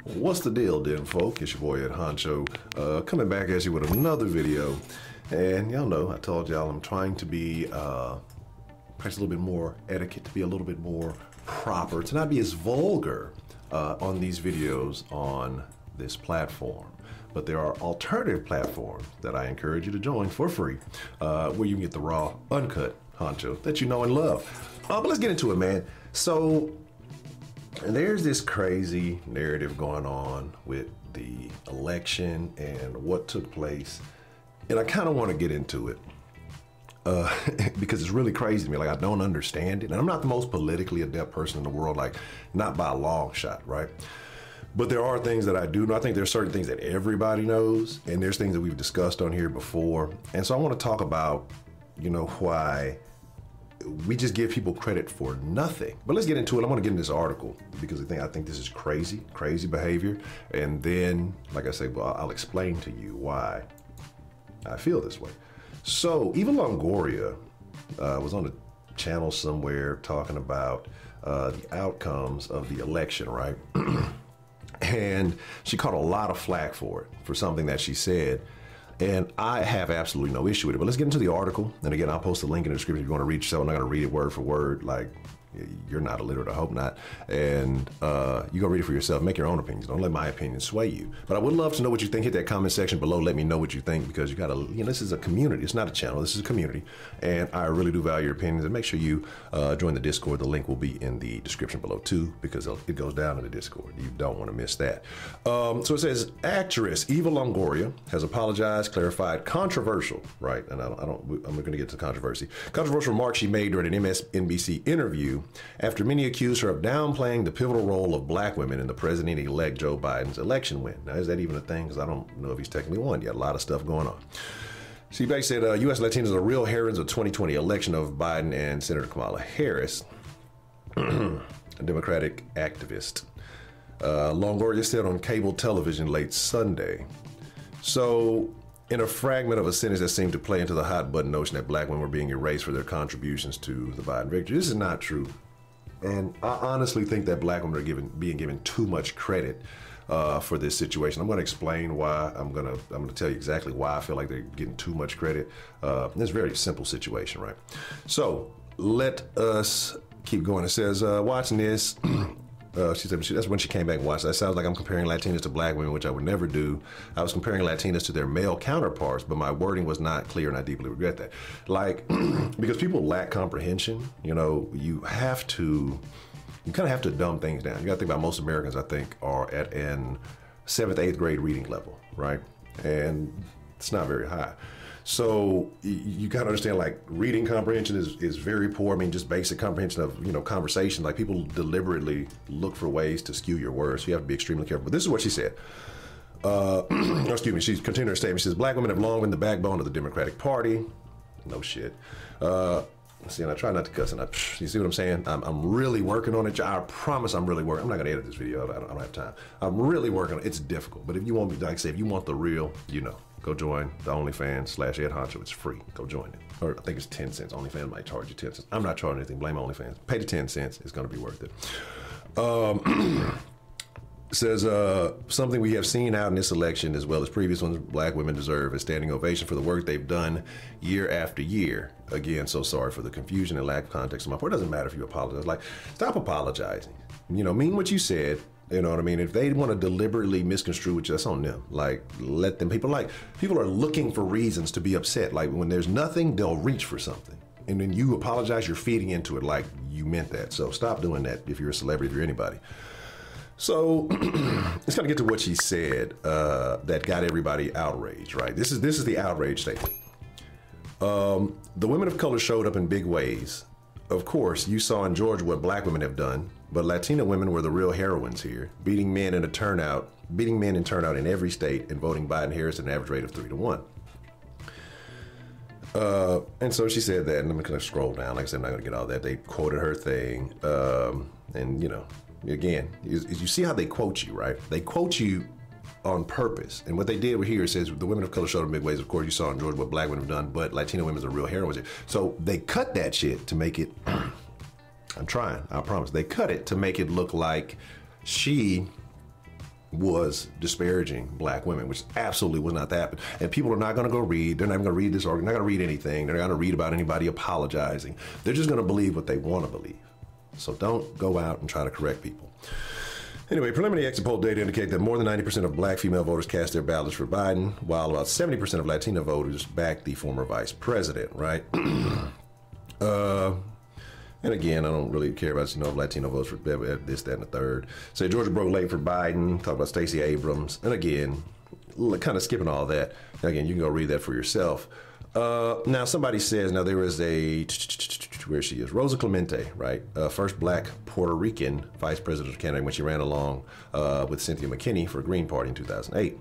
What's the deal, then, folk? It's your boy Ed Honcho, coming back at you with another video. And y'all know, I told y'all I'm trying to be practice a little bit more etiquette, to be a little bit more proper, to not be as vulgar on these videos on this platform. But there are alternative platforms that I encourage you to join for free, where you can get the raw, uncut Honcho that you know and love. But let's get into it, man. So there's this crazy narrative going on with the election and what took place. And I kind of want to get into it because it's really crazy to me. Like, I don't understand it. And I'm not the most politically adept person in the world, like not by a long shot, right? But there are things that I do know. I think there's certain things that everybody knows, and there's things that we've discussed on here before. And so I want to talk about, you know, why we just give people credit for nothing. But let's get into it. I want to get in this article because I think this is crazy behavior. And then, like I say, well, I'll explain to you why I feel this way. So Eva Longoria was on a channel somewhere talking about the outcomes of the election, right? And she caught a lot of flack for it, for something that she said. And I have absolutely no issue with it. But let's get into the article. And again, I'll post a link in the description if you want to read yourself. I'm not going to read it word for word. Like, you're not illiterate, I hope not. And you go read it for yourself. Make your own opinions. Don't let my opinion sway you. But I would love to know what you think. Hit that comment section below. Let me know what you think, because you got to, you know, this is a community. It's not a channel. This is a community. And I really do value your opinions. And make sure you join the Discord. The link will be in the description below too, because it goes down in the Discord. You don't want to miss that. So it says, actress Eva Longoria has apologized, clarified controversial, right? And I'm going to get to controversy. Controversial remarks she made during an MSNBC interview after many accused her of downplaying the pivotal role of black women in the president-elect Joe Biden's election win. Now, is that even a thing? Because I don't know if he's technically won yet. A lot of stuff going on. She basically said, U.S. Latinos are real heroines of 2020 election of Biden and Senator Kamala Harris, a Democratic activist. Longoria said on cable television late Sunday. So, in a fragment of a sentence that seemed to play into the hot button notion that black women were being erased for their contributions to the Biden victory. This is not true. And I honestly think that black women are being given too much credit for this situation. I'm going to explain why. I'm going to tell you exactly why I feel like they're getting too much credit. It's a very simple situation, right? So let us keep going. It says, watching this, she said that's when she came back and watched. That sounds like I'm comparing Latinas to black women, which I would never do. I was comparing Latinas to their male counterparts, but my wording was not clear, and I deeply regret that. Like, because people lack comprehension, you know, you kind of have to dumb things down. You got to think about most Americans, I think, are at an 7th, 8th grade reading level, right? And it's not very high. So you gotta understand, like, reading comprehension is very poor. I mean, just basic comprehension of, you know, conversation. Like, people deliberately look for ways to skew your words. So you have to be extremely careful. But this is what she said. Excuse me, she continued her statement. She says, black women have long been the backbone of the Democratic Party. No shit. See, and I try not to cuss, and you see what I'm saying? I'm really working on it. I promise I'm really working. I'm not gonna edit this video. I don't have time. I'm really working on it. It's difficult. But if you want me, like I say, if you want the real, you know, go join the OnlyFans /Ed Honcho. It's free. Go join it. Or I think it's 10 cents. OnlyFans might charge you 10 cents. I'm not charging anything. Blame OnlyFans. Pay the 10 cents. It's going to be worth it. Says, something we have seen out in this election, as well as previous ones, black women deserve a standing ovation for the work they've done year after year. Again, so sorry for the confusion and lack of context on my part. It doesn't matter if you apologize. Like, stop apologizing. You know, mean what you said. You know what I mean? If they want to deliberately misconstrue it, that's on them. Like, let them. People are looking for reasons to be upset. Like, when there's nothing, they'll reach for something. And then you apologize, you're feeding into it like you meant that. So stop doing that if you're a celebrity, if you're anybody. So let's kind of get to what she said that got everybody outraged, right? This is the outrage statement. The women of color showed up in big ways. Of course, you saw in Georgia what black women have done, but Latina women were the real heroines here, beating men in turnout in every state and voting Biden-Harris at an average rate of 3-1. And so she said that, and I'm gonna scroll down. Like I said, I'm not gonna get all that. They quoted her thing, and you know, again, you see how they quote you, right? They quote you on purpose. And what they did here, it says the women of color showed in big ways. Of course, you saw in Georgia what black women have done, but Latino women are real heroines. So they cut that shit to make it, I'm trying, I promise. They cut it to make it look like she was disparaging black women, which absolutely was not that. And people are not going to go read. They're not even going to read this, or they're not going to read anything. They're not going to read about anybody apologizing. They're just going to believe what they want to believe. So don't go out and try to correct people. Anyway, preliminary exit poll data indicate that more than 90% of black female voters cast their ballots for Biden, while about 70% of Latino voters backed the former vice president, right? And again, I don't really care about, Latino votes for this, that, and the third. Say Georgia broke late for Biden, talk about Stacey Abrams. And again, kind of skipping all that. Again, you can go read that for yourself. Now, somebody says, now there is where she is, Rosa Clemente, right? First black Puerto Rican vice presidential candidate when she ran along with Cynthia McKinney for Green Party in 2008.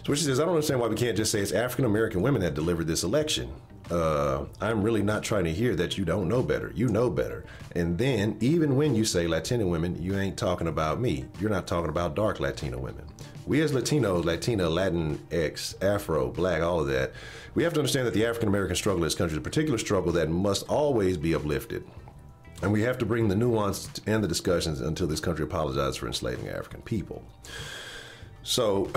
So she says, I don't understand why we can't just say it's African-American women that delivered this election. I'm really not trying to hear that you don't know better. You know better. And then even when you say Latina women, you ain't talking about me. You're not talking about dark Latino women. We as Latinos, Latina, Latinx, Afro, Black, all of that, we have to understand that the African-American struggle in this country is a particular struggle that must always be uplifted. And we have to bring the nuance and the discussions until this country apologizes for enslaving African people. So,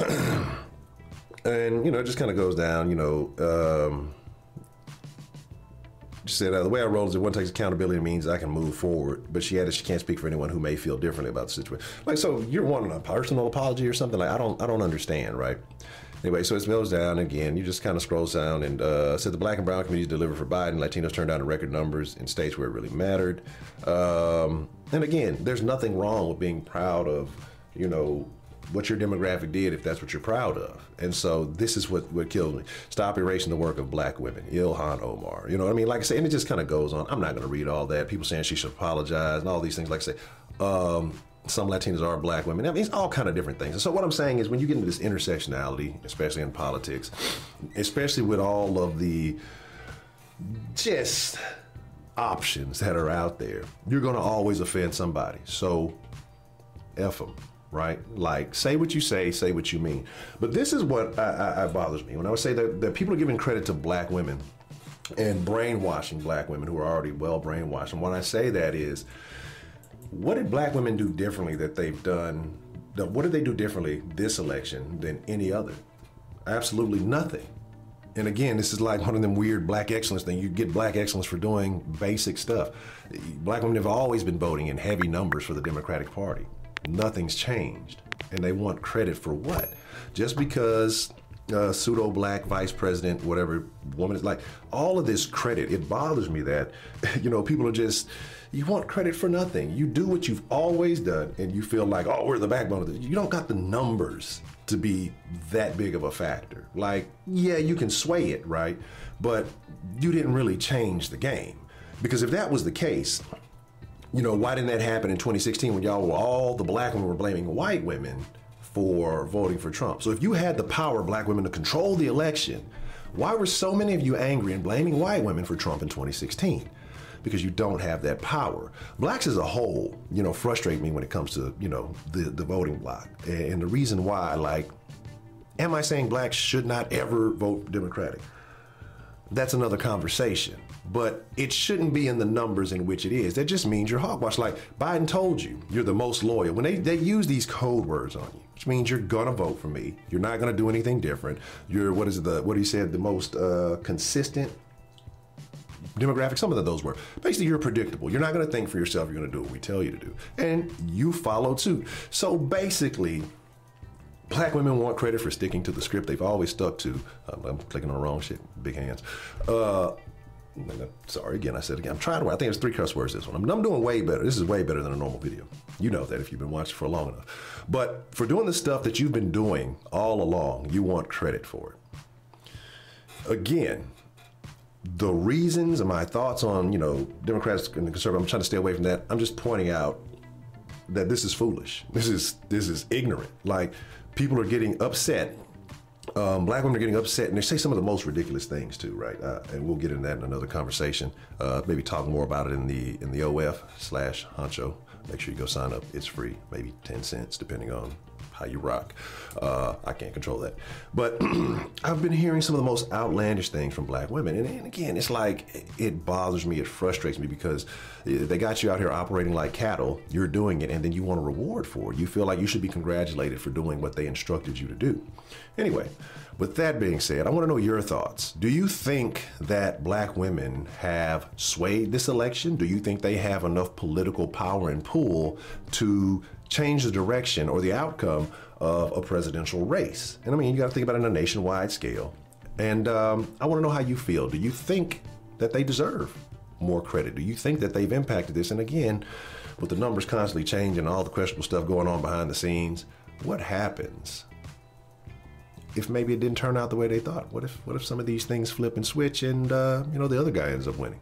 and, it just kind of goes down, she said, the way I roll is that one takes accountability means I can move forward. But she added she can't speak for anyone who may feel differently about the situation. Like, so you're wanting a personal apology or something? Like, I don't understand, right? Anyway, so it goes down again. You just kind of scroll down and said the black and brown communities delivered for Biden. Latinos turned out in record numbers in states where it really mattered. And again, there's nothing wrong with being proud of, what your demographic did if that's what you're proud of. And so this is what kills me. Stop erasing the work of black women. Ilhan Omar. You know what I mean? Like I say, and it just kind of goes on. I'm not going to read all that. People saying she should apologize and all these things. Like I say, some Latinos are black women. I mean, it's all kind of different things. And so what I'm saying is when you get into this intersectionality, especially in politics, especially with all of the just options that are out there, you're going to always offend somebody. So F them. Right? Like, say what you say what you mean. But this is what bothers me. When I would say that people are giving credit to black women and brainwashing black women who are already well brainwashed. And when I say that is, what did black women do differently that they've done? What did they do differently this election than any other? Absolutely nothing. And again, this is like one of them weird black excellence things. You get black excellence for doing basic stuff. Black women have always been voting in heavy numbers for the Democratic Party. Nothing's changed. And they want credit for what? Just because pseudo-black vice president, whatever woman is like, all of this credit, it bothers me that, people are just, you want credit for nothing. You do what you've always done and you feel like, oh, we're the backbone of this. You don't got the numbers to be that big of a factor. Like, yeah, you can sway it, right? But you didn't really change the game. Because if that was the case, why didn't that happen in 2016 when all the black women were blaming white women for voting for Trump? So if you had the power, black women, to control the election, why were so many of you angry and blaming white women for Trump in 2016? Because you don't have that power. Blacks as a whole, frustrate me when it comes to, the voting bloc. And the reason why, am I saying blacks should not ever vote Democratic? That's another conversation. But it shouldn't be in the numbers in which it is. That just means you're hogwash. Like Biden told you, you're the most loyal. When they use these code words on you, which means you're gonna vote for me. You're not gonna do anything different. You're, what he said, the most consistent demographic, some of those words. Basically, you're predictable. You're not gonna think for yourself. You're gonna do what we tell you to do. And you followed suit. So basically, black women want credit for sticking to the script they've always stuck to. I'm clicking on the wrong shit, big hands. Sorry, again, I said again. I'm trying to, I think it's 3 cuss words this one. I'm doing way better. This is way better than a normal video. You know that if you've been watching for long enough. But for doing the stuff that you've been doing all along, you want credit for it. Again, the reasons and my thoughts on, Democrats and the conservatives, I'm trying to stay away from that. I'm just pointing out that this is foolish. This is ignorant. Like, people are getting upset. Black women are getting upset, and they say some of the most ridiculous things too, right? And we'll get into that in another conversation. Maybe talk more about it in the OF/Honcho. Make sure you go sign up. It's free, maybe 10 cents, depending on how you rock. I can't control that. But I've been hearing some of the most outlandish things from black women. And again, it's like, it bothers me, it frustrates me, because they got you out here operating like cattle, you're doing it, and then you want a reward for it. You feel like you should be congratulated for doing what they instructed you to do. Anyway, with that being said, I want to know your thoughts. Do you think that black women have swayed this election? Do you think they have enough political power and pull to change the direction or the outcome of a presidential race? And I mean, you got to think about it on a nationwide scale. And I want to know how you feel. Do you think that they deserve more credit? Do you think that they've impacted this? And again, with the numbers constantly changing, all the questionable stuff going on behind the scenes, what happens if maybe it didn't turn out the way they thought? What if some of these things flip and switch and you know, the other guy ends up winning?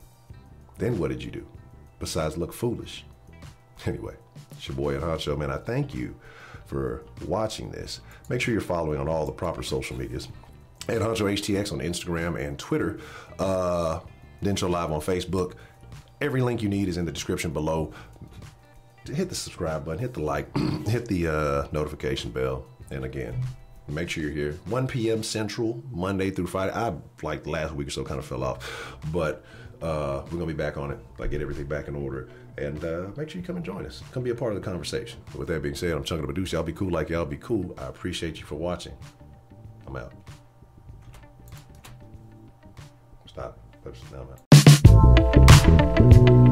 Then what did you do besides look foolish? Anyway, it's your boy Ed Honcho, man. I thank you for watching this. Make sure you're following on all the proper social medias. Ed Honcho HTX on Instagram and Twitter. Then show live on Facebook. Every link you need is in the description below. Hit the subscribe button, hit the like, hit the notification bell. And again, make sure you're here. 1 p.m. Central, Monday through Friday. Like last week or so, kind of fell off. But we're going to be back on it. Like, get everything back in order. And make sure you come and join us. Come be a part of the conversation. But with that being said, I'm Chunky the Producer. Y'all be cool like y'all be cool. I appreciate you for watching. I'm out. Stop. Now I'm out.